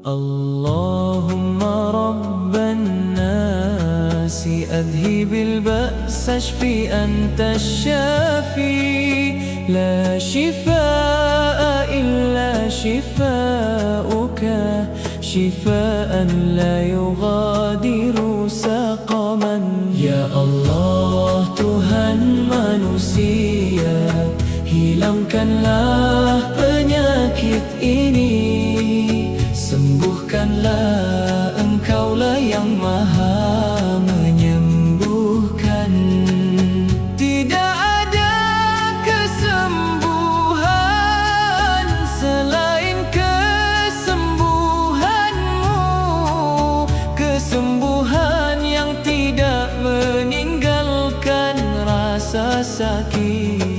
اللهم رب الناس أذهب البأس اشفي أنت الشافي لا شفاء إلا شفاؤك شفاء لا يغادر سقما Ya Allah Tuhan manusia, hilangkanlah penyakit ini, sembuhkanlah, Engkaulah yang maha menyembuhkan. Tidak ada kesembuhan selain kesembuhan-Mu, kesembuhan yang tidak meninggalkan rasa sakit.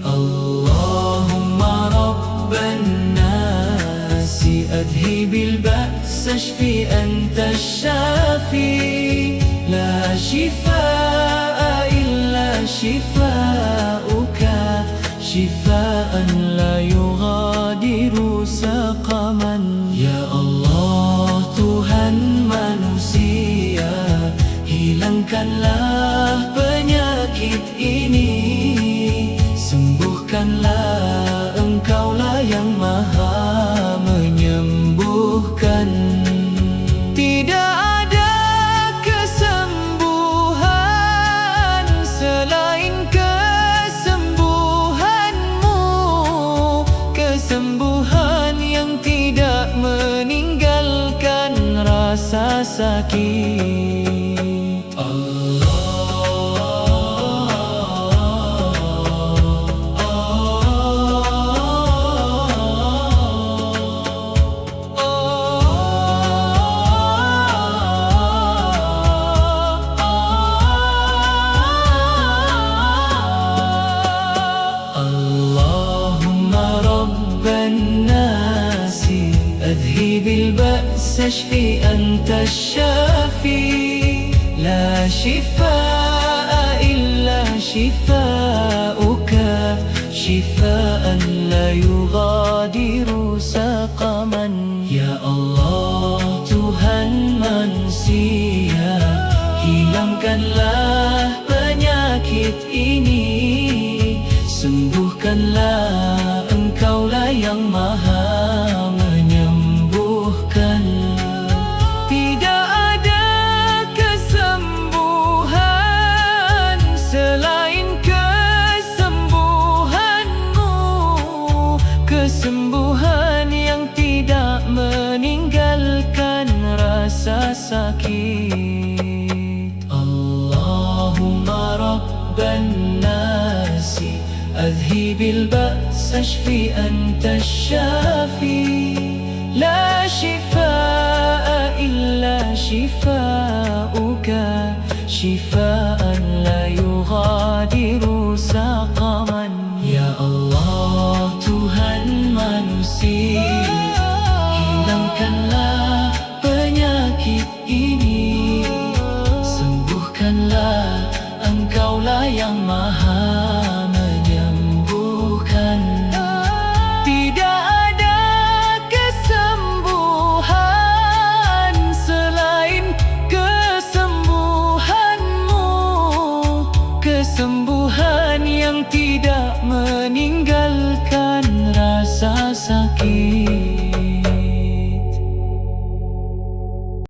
Allahumma rabban nasi adhibil ba's ashfi anta syafi la shifaa illa shifauka shifaan la yughadiru saqaman. Ya Allah Tuhan manusia, hilangkanlah penyakit ini, sembuhkanlah, Engkaulah yang maha menyembuhkan. Tidak ada kesembuhan selain kesembuhan-Mu, kesembuhan yang tidak meninggalkan rasa sakit. أذهب البأس اشفي أنت الشافي لا شفاء إلا شفاؤك شفاء لا يغادر سقما. Ya Allah Tuhan manusia, hilangkanlah penyakit ini, sembuhkanlah, Engkaulah yang maha menyembuhkan. Tidak ada kesembuhan selain kesembuhan-Mu, kesembuhan yang tidak meninggalkan rasa sakit. Allahumma rabban nasi adhibil ba's ashfi anta syafi